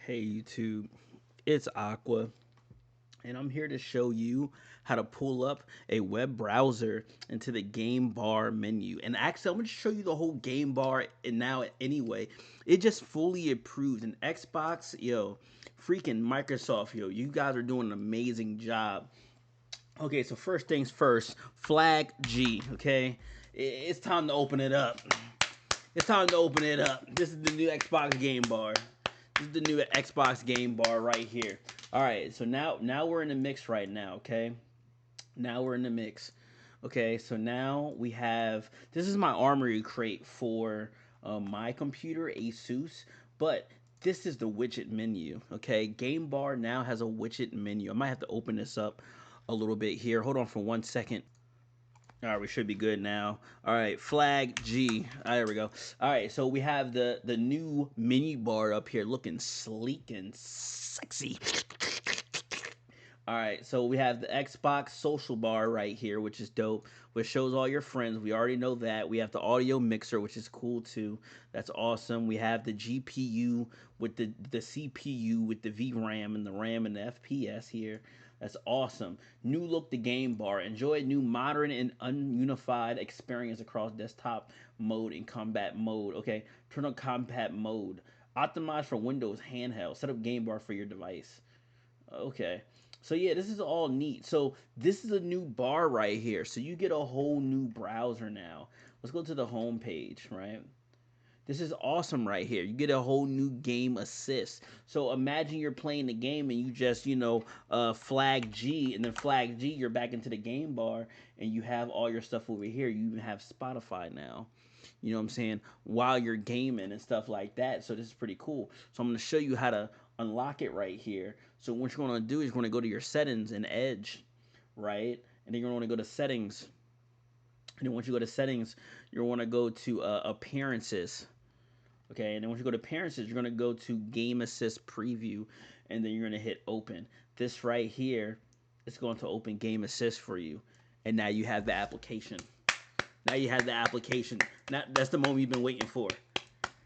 Hey YouTube, it's Aqua, and I'm here to show you how to pull up a web browser into the GameBar menu. And actually, I'm going to show you the whole GameBar and now anyway. It just fully approved. And Xbox, yo, freaking Microsoft, yo, you guys are doing an amazing job. Okay, so first things first, flag G, okay? It's time to open it up. It's time to open it up. This is the new Xbox Game Bar. This is the new Xbox Game Bar right here. All right, so now we're in the mix right now, okay? Now we're in the mix. Okay, so now we have this is my armory crate for my computer, Asus, but this is the widget menu. Okay, Game Bar now has a widget menu. I might have to open this up a little bit here. Hold on for 1 second. All right, we should be good now. All right, flag G. There we go. All right, so we have the new mini bar up here, looking sleek and sexy. All right, so we have the Xbox social bar right here, which is dope, which shows all your friends. We already know that. We have the audio mixer, which is cool too. That's awesome. We have the GPU with the CPU with the VRAM and the RAM and the FPS here. That's awesome. New look the game bar. Enjoy a new modern and ununified experience across desktop mode and combat mode. Okay, turn on combat mode. Optimize for Windows handheld. Set up game bar for your device. Okay. So yeah, this is all neat. So this is a new bar right here. So you get a whole new browser now. Let's go to the home page, right? This is awesome right here. You get a whole new game assist. So imagine you're playing the game and you just, flag G and then flag G, you're back into the game bar and you have all your stuff over here. You even have Spotify now. You know what I'm saying? While you're gaming and stuff like that. So this is pretty cool. So I'm going to show you how to unlock it right here. So what you're going to do is you're going to go to your settings in Edge, right? And then you're going to go to settings. And then once you go to settings, you're going to go to appearances. Okay, and then once you go to appearances, you're going to go to game assist preview, and then you're going to hit open. This right here is going to open game assist for you. And now you have the application. Now you have the application. Now, that's the moment you've been waiting for.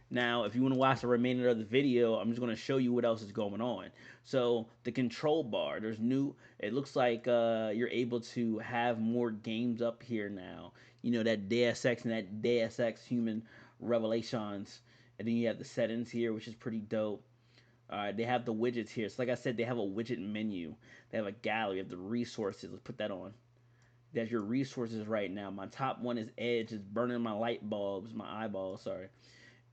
Now, if you want to watch the remainder of the video, I'm just going to show you what else is going on. So, the control bar, there's new, it looks like you're able to have more games up here now. You know, that Deus Ex and that Deus Ex Human Revelations. And then you have the settings here, which is pretty dope. They have the widgets here. So, like I said, they have a widget menu. They have a gallery, they have the resources. Let's put that on. That's your resources right now. My top one is Edge. It's burning my light bulbs, my eyeballs, sorry.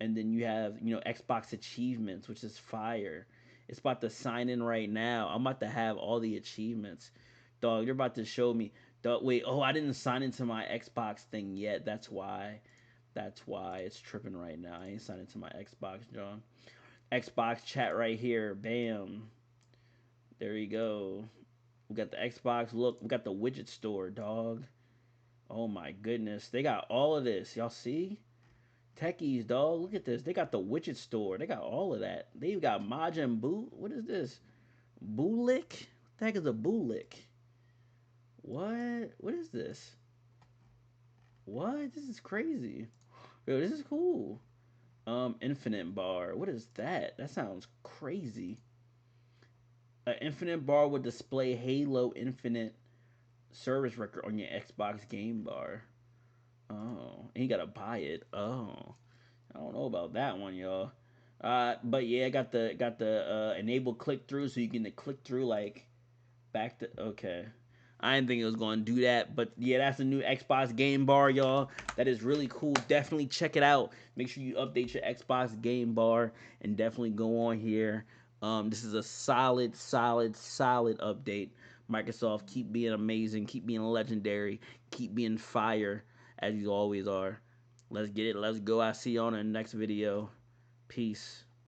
And then you have, Xbox achievements, which is fire. It's about to sign in right now. I'm about to have all the achievements. Dog, you're about to show me. Dog, wait, oh, I didn't sign into my Xbox thing yet. That's why. That's why it's tripping right now. I ain't signed into my Xbox, John. Xbox chat right here. Bam. There you go. We got the Xbox. Look, we got the widget store, dog. Oh my goodness. They got all of this. Y'all see? Techies, dog. Look at this. They got the widget store. They got all of that. They've got Majin Buu. What is this? Bulik? What the heck is a Bulik? What? What is this? What? This is crazy. Yo, this is cool. Infinite bar. What is that? That sounds crazy. An infinite bar would display Halo Infinite service record on your Xbox Game Bar. Oh, and you gotta buy it. Oh, I don't know about that one, y'all. But yeah, I got the enable click through, so you can click through like back to okay. I didn't think it was going to do that, but yeah, that's the new Xbox Game Bar, y'all. That is really cool. Definitely check it out. Make sure you update your Xbox Game Bar and definitely go on here. This is a solid update. Microsoft, keep being amazing, keep being legendary, keep being fire as you always are. Let's get it. Let's go. I'll see you on the next video. Peace.